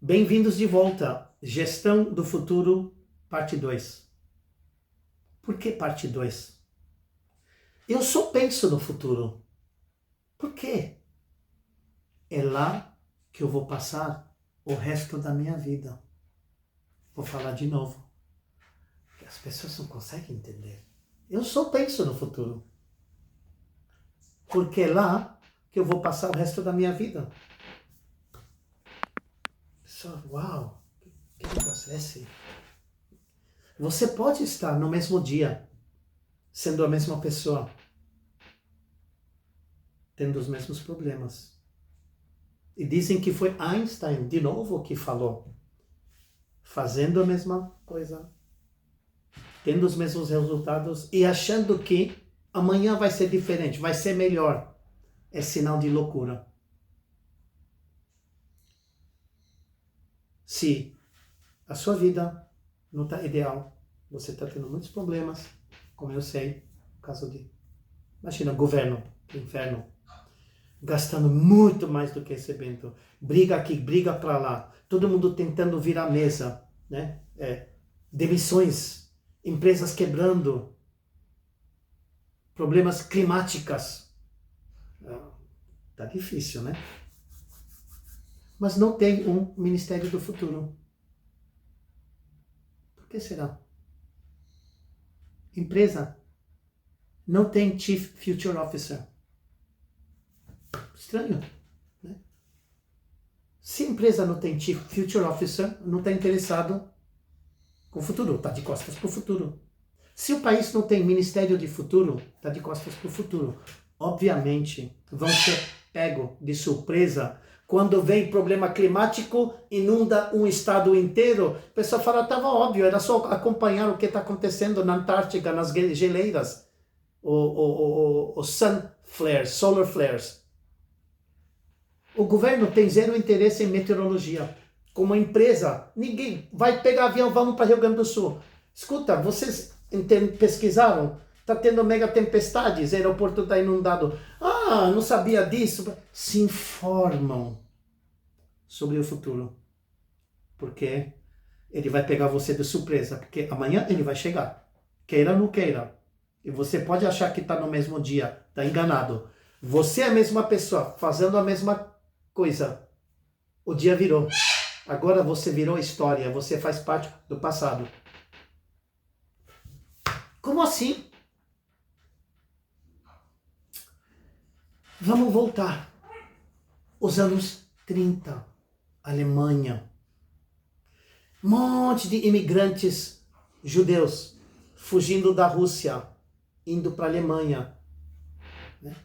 Bem-vindos de volta. Gestão do Futuro, parte 2. Por que parte 2? Eu só penso no futuro. Por quê? É lá que eu vou passar o resto da minha vida. Vou falar de novo. As pessoas não conseguem entender. Eu só penso no futuro. Porque é lá que eu vou passar o resto da minha vida. Só, uau, que negócio é esse? Você pode estar no mesmo dia, sendo a mesma pessoa, tendo os mesmos problemas. E dizem que foi Einstein, de novo, que falou. Fazendo a mesma coisa, tendo os mesmos resultados e achando que amanhã vai ser diferente, vai ser melhor. É sinal de loucura. Se a sua vida não está ideal, você está tendo muitos problemas, como eu sei, no caso de, imagina, governo, inferno, gastando muito mais do que recebendo, briga aqui, briga para lá, todo mundo tentando virar a mesa, né? Demissões, empresas quebrando, problemas climáticos. Tá difícil, né? Mas não tem um Ministério do Futuro. Por que será? Empresa não tem Chief Future Officer. Estranho, né? Se a empresa não tem Chief Future Officer, não está interessado com o futuro, está de costas para o futuro. Se o país não tem Ministério de Futuro, está de costas para o futuro. Obviamente, vão ser pego de surpresa quando vem problema climático, inunda um estado inteiro. O pessoal fala, estava óbvio, era só acompanhar o que está acontecendo na Antártica, nas geleiras, o sun flares, solar flares. O governo tem zero interesse em meteorologia. Como empresa, ninguém vai pegar avião, vamos para Rio Grande do Sul. Escuta, vocês pesquisaram? Está tendo mega tempestades, o aeroporto está inundado. Ah, não sabia disso. Se informam sobre o futuro. Porque ele vai pegar você de surpresa. Porque amanhã ele vai chegar. Queira ou não queira. E você pode achar que está no mesmo dia. Está enganado. Você é a mesma pessoa, fazendo a mesma coisa. O dia virou. Agora você virou história. Você faz parte do passado. Como assim? Vamos voltar. Os anos 30, Alemanha. Um monte de imigrantes judeus fugindo da Rússia, indo para a Alemanha. Né?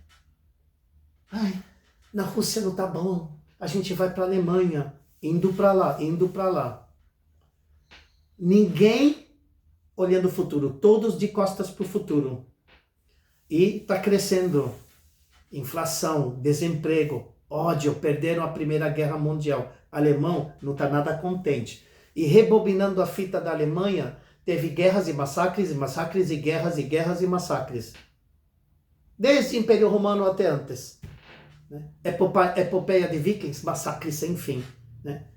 Ai, na Rússia não tá bom, a gente vai para a Alemanha, indo para lá, indo para lá. Ninguém olhando o futuro, todos de costas para o futuro. E está crescendo. Inflação, desemprego, ódio, perderam a Primeira Guerra Mundial. O alemão não está nada contente. E rebobinando a fita da Alemanha, teve guerras e massacres, e massacres, e guerras e massacres. Desde o Império Romano até antes. Né? Epopeia de Vikings, massacres sem fim. Né?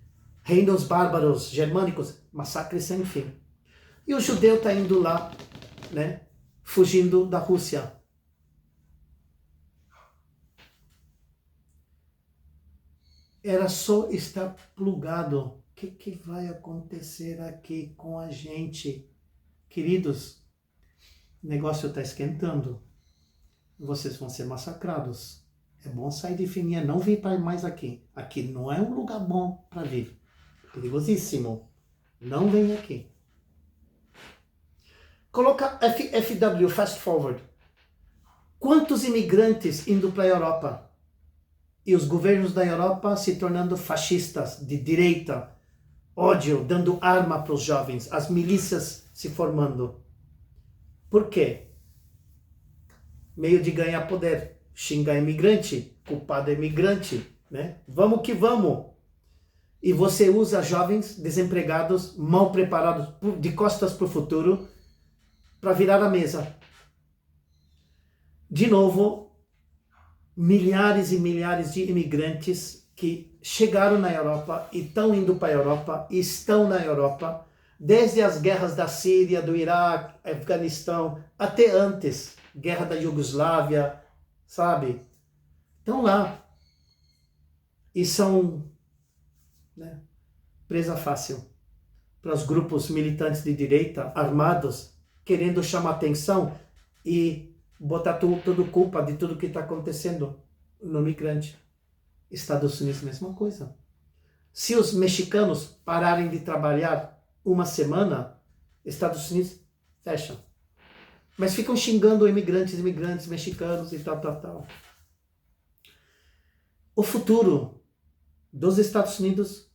Reinos bárbaros, germânicos, massacres sem fim. E o judeu está indo lá, né? Fugindo da Rússia. Era só estar plugado. O que vai acontecer aqui com a gente? Queridos, o negócio está esquentando. Vocês vão ser massacrados. É bom sair de fininha, não vir para mais aqui. Aqui não é um lugar bom para vir. Perigosíssimo. Não vem aqui. Coloca FW, Fast Forward. Quantos imigrantes indo para a Europa? E os governos da Europa se tornando fascistas, de direita, ódio, dando arma para os jovens, as milícias se formando. Por quê? Meio de ganhar poder, xingar imigrante, culpado imigrante, né? Vamos que vamos. E você usa jovens desempregados, mal preparados, de costas para o futuro, para virar a mesa. De novo, milhares e milhares de imigrantes que chegaram na Europa e estão indo para a Europa, e estão na Europa, desde as guerras da Síria, do Iraque, Afeganistão, até antes, guerra da Iugoslávia, sabe? Estão lá. E são, né, presa fácil para os grupos militantes de direita, armados, querendo chamar atenção e botar tudo culpa de tudo que está acontecendo no migrante. Estados Unidos, mesma coisa. Se os mexicanos pararem de trabalhar uma semana, Estados Unidos fecha. Mas ficam xingando imigrantes mexicanos e tal. O futuro dos Estados Unidos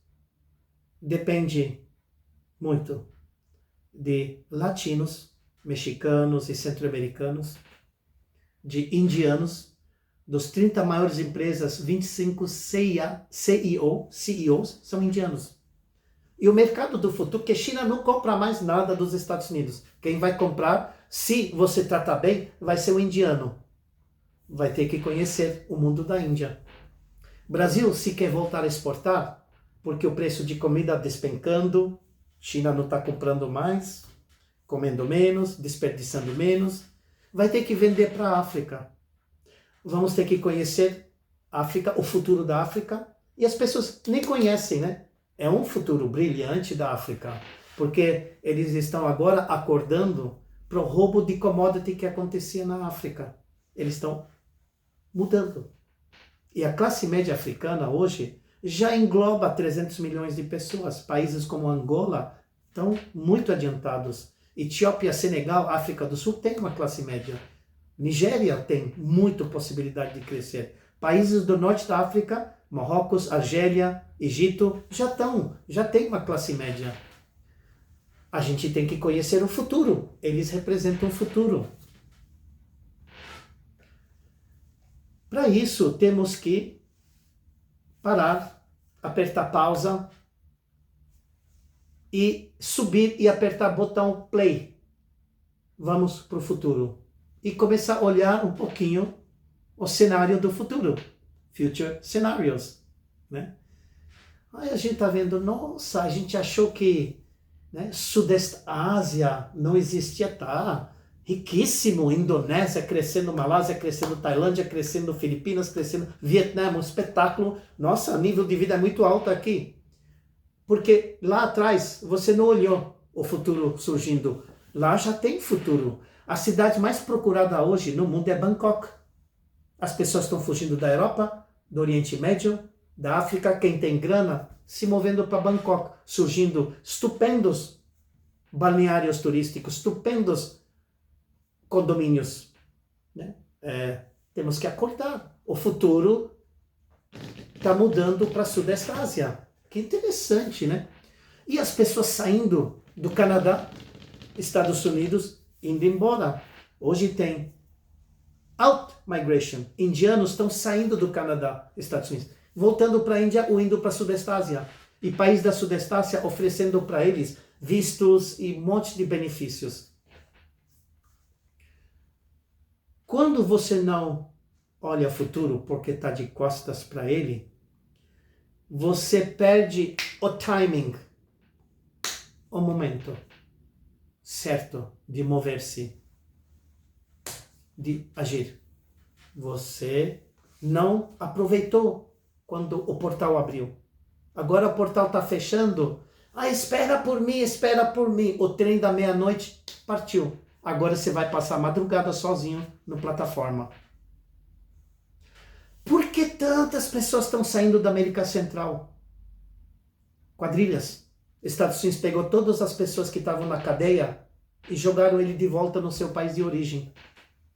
depende muito de latinos, mexicanos e centro-americanos, de indianos, dos 30 maiores empresas, 25 CEOs são indianos. E o mercado do futuro, que a China não compra mais nada dos Estados Unidos. Quem vai comprar, se você tratar bem, vai ser o indiano. Vai ter que conhecer o mundo da Índia. Brasil, se quer voltar a exportar, porque o preço de comida despencando, China não está comprando mais, comendo menos, desperdiçando menos, vai ter que vender para a África. Vamos ter que conhecer a África, o futuro da África, e as pessoas nem conhecem, né? É um futuro brilhante da África, porque eles estão agora acordando para o roubo de commodity que acontecia na África. Eles estão mudando. E a classe média africana hoje já engloba 300 milhões de pessoas. Países como Angola estão muito adiantados. Etiópia, Senegal, África do Sul tem uma classe média. Nigéria tem muita possibilidade de crescer. Países do norte da África, Marrocos, Argélia, Egito, já tem uma classe média. A gente tem que conhecer o futuro. Eles representam o futuro. Para isso, temos que parar, apertar pausa e subir e apertar botão play. Vamos para o futuro. E começar a olhar um pouquinho o cenário do futuro. Future scenarios. Né? Aí a gente está vendo, nossa, a gente achou que, né, Sudeste Ásia não existia, tá? Riquíssimo, Indonésia crescendo, Malásia crescendo, Tailândia crescendo, Filipinas crescendo, Vietnã, um espetáculo. Nossa, o nível de vida é muito alto aqui. Porque lá atrás você não olhou o futuro surgindo. Lá já tem futuro. A cidade mais procurada hoje no mundo é Bangkok. As pessoas estão fugindo da Europa, do Oriente Médio, da África. Quem tem grana se movendo para Bangkok. Surgindo estupendos balneários turísticos, estupendos condomínios. Né? Temos que acordar. O futuro está mudando para a Sudeste Ásia. Que interessante, né? E as pessoas saindo do Canadá, Estados Unidos, indo embora. Hoje tem out migration. Indianos estão saindo do Canadá, Estados Unidos, voltando para a Índia ou indo para a Sudeste Ásia. E países da Sudeste Ásia oferecendo para eles vistos e um monte de benefícios. Quando você não olha o futuro porque está de costas para ele, você perde o timing, o momento certo de mover-se, de agir. Você não aproveitou quando o portal abriu. Agora o portal está fechando. Espera por mim. O trem da meia-noite partiu. Agora você vai passar a madrugada sozinho na plataforma. Por que tantas pessoas estão saindo da América Central? Quadrilhas. Estados Unidos pegou todas as pessoas que estavam na cadeia e jogaram ele de volta no seu país de origem.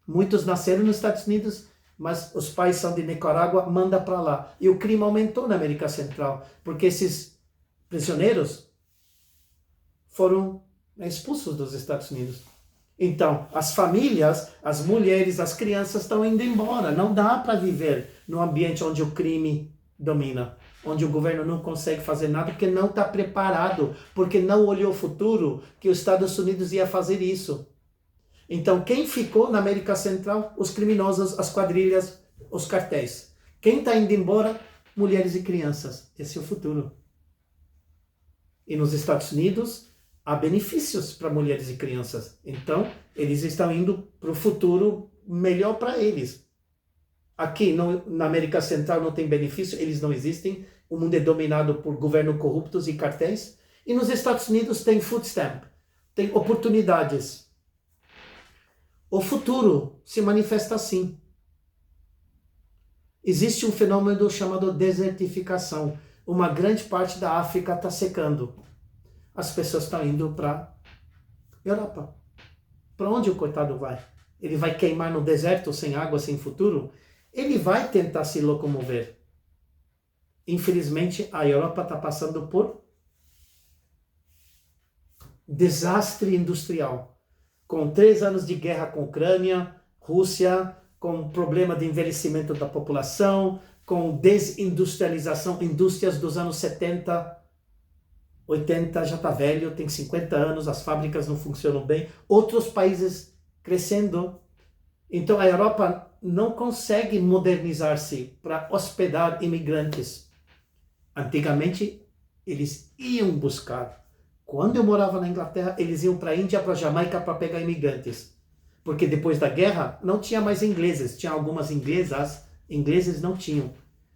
Muitos nasceram nos Estados Unidos, mas os pais são de Nicarágua, manda para lá. E o crime aumentou na América Central, porque esses prisioneiros foram expulsos dos Estados Unidos. Então, as famílias, as mulheres, as crianças estão indo embora. Não dá para viver num ambiente onde o crime domina, onde o governo não consegue fazer nada porque não está preparado, porque não olhou o futuro que os Estados Unidos ia fazer isso. Então, quem ficou na América Central? Os criminosos, as quadrilhas, os cartéis. Quem está indo embora? mulheres e crianças. Esse é o futuro. E nos Estados Unidos, há benefícios para mulheres e crianças. Então, eles estão indo para o futuro melhor para eles. Aqui na América Central não tem benefício, eles não existem. O mundo é dominado por governos corruptos e cartéis. E nos Estados Unidos tem food stamp, tem oportunidades. O futuro se manifesta assim. Existe um fenômeno chamado desertificação. Uma grande parte da África está secando. As pessoas estão indo para a Europa. Para onde o coitado vai? Ele vai queimar no deserto, sem água, sem futuro? Ele vai tentar se locomover. Infelizmente, a Europa está passando por desastre industrial. Com 3 anos de guerra com a Ucrânia, Rússia, com problema de envelhecimento da população, com desindustrialização, indústrias dos anos 70, 80, já está velho, tem 50 anos, as fábricas não funcionam bem, outros países crescendo. Então a Europa não consegue modernizar-se para hospedar imigrantes. Antigamente eles iam buscar. Quando eu morava na Inglaterra, eles iam para a Índia, para a Jamaica para pegar imigrantes. Porque depois da guerra não tinha mais ingleses, tinha algumas inglesas, ingleses não tinham.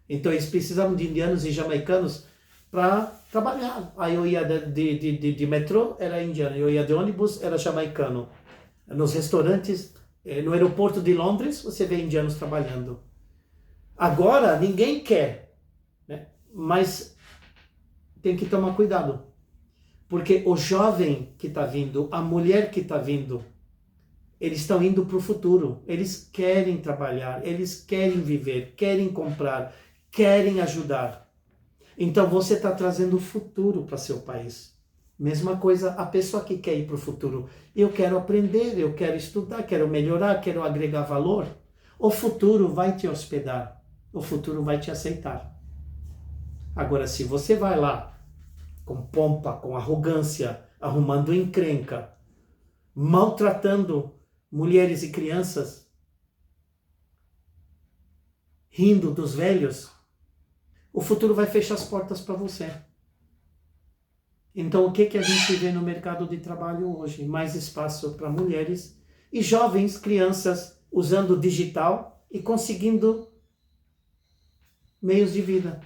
Então eles precisavam de indianos e jamaicanos para trabalhar. Aí eu ia de metrô, era indiano, eu ia de ônibus, era jamaicano. Nos restaurantes, no aeroporto de Londres, você vê indianos trabalhando. Agora ninguém quer, né? Mas tem que tomar cuidado. Porque o jovem que está vindo, a mulher que está vindo, eles estão indo para o futuro. Eles querem trabalhar, eles querem viver, querem comprar, querem ajudar. Então você está trazendo o futuro para seu país. Mesma coisa a pessoa que quer ir para o futuro. Eu quero aprender, eu quero estudar, quero melhorar, quero agregar valor. O futuro vai te hospedar, o futuro vai te aceitar. Agora, se você vai lá com pompa, com arrogância, arrumando encrenca, maltratando mulheres e crianças, rindo dos velhos, o futuro vai fechar as portas para você. Então, o que a gente vê no mercado de trabalho hoje? Mais espaço para mulheres e jovens, crianças, usando o digital e conseguindo meios de vida.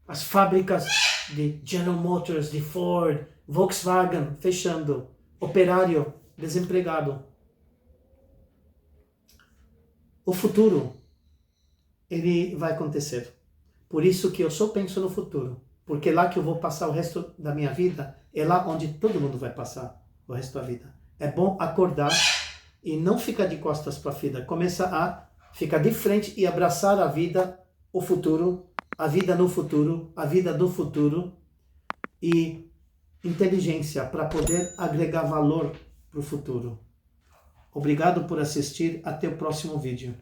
As fábricas de General Motors, de Ford, Volkswagen fechando, operário desempregado. O futuro, ele vai acontecer. Por isso que eu só penso no futuro. Porque lá que eu vou passar o resto da minha vida, é lá onde todo mundo vai passar o resto da vida. É bom acordar e não ficar de costas para a vida. Começa a ficar de frente e abraçar a vida, o futuro, a vida no futuro, a vida do futuro e inteligência para poder agregar valor para o futuro. Obrigado por assistir. Até o próximo vídeo.